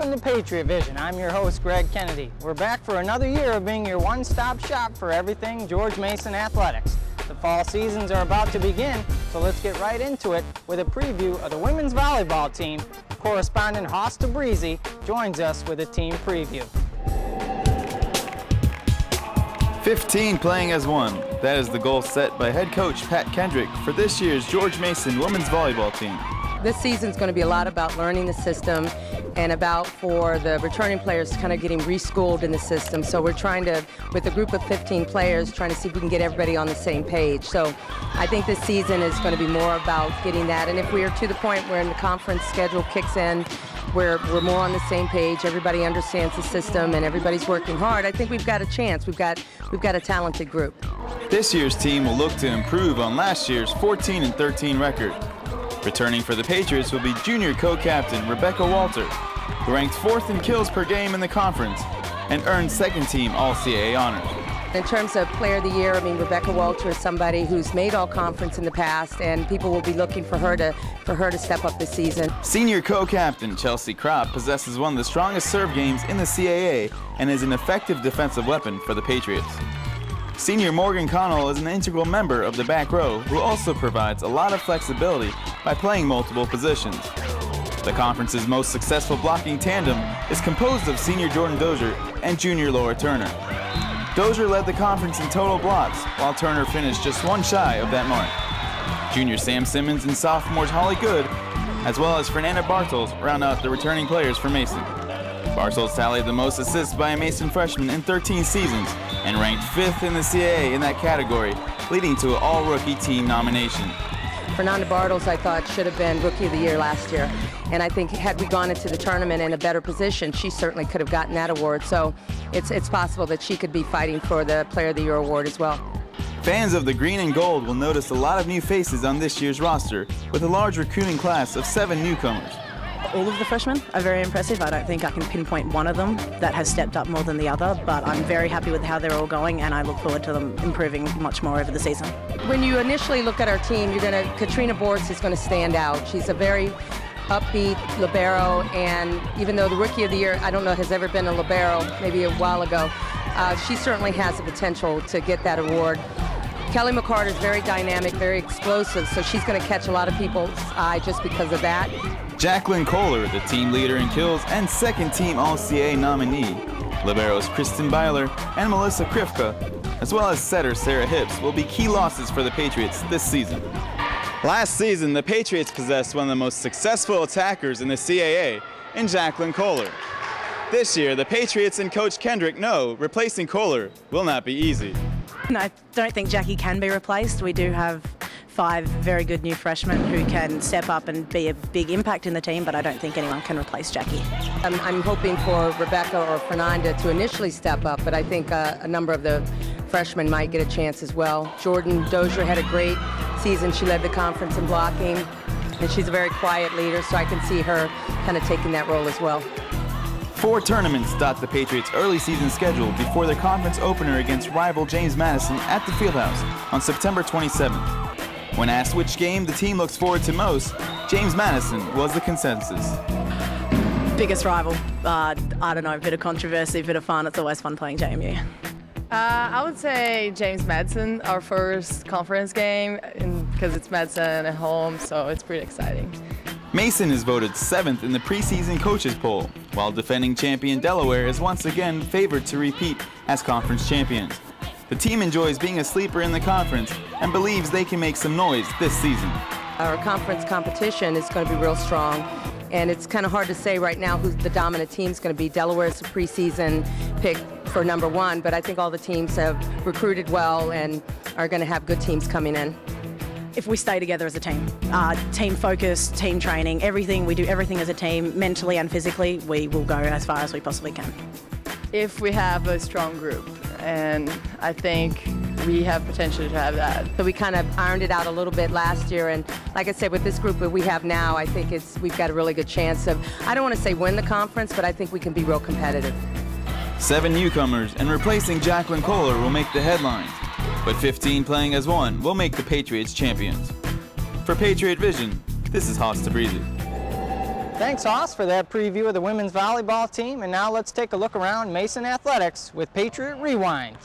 Welcome to Patriot Vision. I'm your host, Greg Kennedy. We're back for another year of being your one-stop shop for everything George Mason athletics. The fall seasons are about to begin, so let's get right into it with a preview of the women's volleyball team. Correspondent Hosta Breezy joins us with a team preview. 15 playing as one. That is the goal set by head coach Pat Kendrick for this year's George Mason women's volleyball team. This season's going to be a lot about learning the system and about for the returning players kind of getting reschooled in the system. So we're trying to, with a group of 15 players, trying to see if we can get everybody on the same page. So I think this season is going to be more about getting that. And if we are to the point where the conference schedule kicks in, we're more on the same page, everybody understands the system, and everybody's working hard, I think we've got a chance. We've got a talented group. This year's team will look to improve on last year's 14-13 record. Returning for the Patriots will be junior co-captain Rebecca Walter, who ranked 4th in kills per game in the conference and earned second-team All-CAA honors. In terms of Player of the Year, I mean, Rebecca Walter is somebody who's made All-Conference in the past, and people will be looking for her to step up this season. Senior co-captain Chelsea Kropp possesses one of the strongest serve games in the CAA and is an effective defensive weapon for the Patriots. Senior Morgan Connell is an integral member of the back row who also provides a lot of flexibility by playing multiple positions. The conference's most successful blocking tandem is composed of senior Jordan Dozier and junior Laura Turner. Dozier led the conference in total blocks, while Turner finished just one shy of that mark. Junior Sam Simmons and sophomores Holly Good, as well as Fernanda Bartels, round out the returning players for Mason. Bartels tallied the most assists by a Mason freshman in 13 seasons and ranked 5th in the CAA in that category, leading to an all-rookie team nomination. Fernanda Bartels, I thought, should have been Rookie of the Year last year. And I think had we gone into the tournament in a better position, she certainly could have gotten that award. So it's possible that she could be fighting for the Player of the Year award as well. Fans of the green and gold will notice a lot of new faces on this year's roster, with a large recruiting class of 7 newcomers. All of the freshmen are very impressive. I don't think I can pinpoint one of them that has stepped up more than the other, but I'm very happy with how they're all going, and I look forward to them improving much more over the season. When you initially look at our team, Katrina Bortz is going to stand out. She's a very upbeat libero, and even though the Rookie of the Year, I don't know, has ever been a libero, maybe a while ago, she certainly has the potential to get that award. Kelly McCarter is very dynamic, very explosive, so she's going to catch a lot of people's eye just because of that. Jacqueline Kohler, the team leader in kills and second-team All-CAA nominee. Liberos Kristen Byler and Melissa Krifka, as well as setter Sarah Hips, will be key losses for the Patriots this season. Last season, the Patriots possessed one of the most successful attackers in the CAA in Jacqueline Kohler. This year, the Patriots and Coach Kendrick know replacing Kohler will not be easy. I don't think Jackie can be replaced. We do have 5 very good new freshmen who can step up and be a big impact in the team, but I don't think anyone can replace Jackie. I'm hoping for Rebecca or Fernanda to initially step up, but I think a number of the freshmen might get a chance as well. Jordan Dozier had a great season. She led the conference in blocking, and she's a very quiet leader, so I can see her kind of taking that role as well. 4 tournaments dot the Patriots' early season schedule before their conference opener against rival James Madison at the Fieldhouse on September 27th. When asked which game the team looks forward to most, James Madison was the consensus. Biggest rival, I don't know, a bit of controversy, a bit of fun. It's always fun playing JMU. I would say James Madison, our first conference game, because it's Madison at home, so it's pretty exciting. Mason is voted 7th in the preseason coaches poll, while defending champion Delaware is once again favored to repeat as conference champions. The team enjoys being a sleeper in the conference and believes they can make some noise this season. Our conference competition is going to be real strong, and it's kind of hard to say right now who the dominant team is going to be. Delaware is a preseason pick for #1, but I think all the teams have recruited well and are going to have good teams coming in. If we stay together as a team, team focus, team training, everything, we do everything as a team, mentally and physically, we will go as far as we possibly can. If we have a strong group, and I think we have potential to have that. So we kind of ironed it out a little bit last year, and like I said, with this group that we have now, I think we've got a really good chance of, I don't want to say win the conference, but I think we can be real competitive. 7 newcomers and replacing Jacqueline Kohler will make the headlines, but 15 playing as one will make the Patriots champions. For Patriot Vision, this is Hosta Breezy. Thanks, Hoss, for that preview of the women's volleyball team. And now let's take a look around Mason Athletics with Patriot Rewind.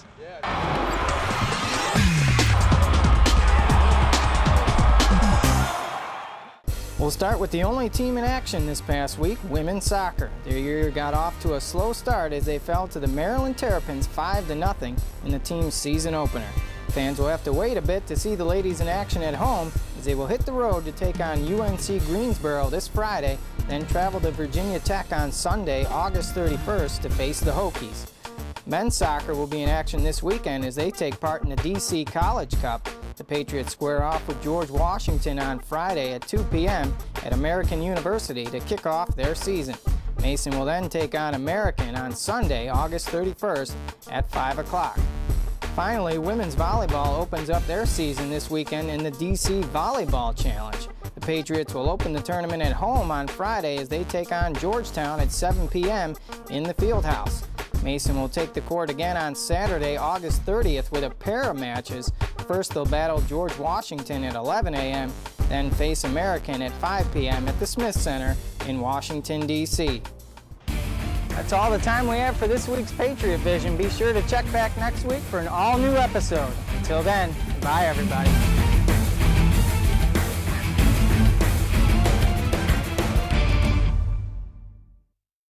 We'll start with the only team in action this past week, women's soccer. Their year got off to a slow start as they fell to the Maryland Terrapins 5-0 in the team's season opener. Fans will have to wait a bit to see the ladies in action at home as they will hit the road to take on UNC Greensboro this Friday, then travel to Virginia Tech on Sunday, August 31st to face the Hokies. Men's soccer will be in action this weekend as they take part in the DC College Cup. The Patriots square off with George Washington on Friday at 2 p.m. at American University to kick off their season. Mason will then take on American on Sunday, August 31st at 5 o'clock. Finally, women's volleyball opens up their season this weekend in the DC Volleyball Challenge. The Patriots will open the tournament at home on Friday as they take on Georgetown at 7 p.m. in the Fieldhouse. Mason will take the court again on Saturday, August 30th with a pair of matches. First, they'll battle George Washington at 11 a.m., then face American at 5 p.m. at the Smith Center in Washington, D.C. That's all the time we have for this week's Patriot Vision. Be sure to check back next week for an all-new episode. Until then, bye everybody.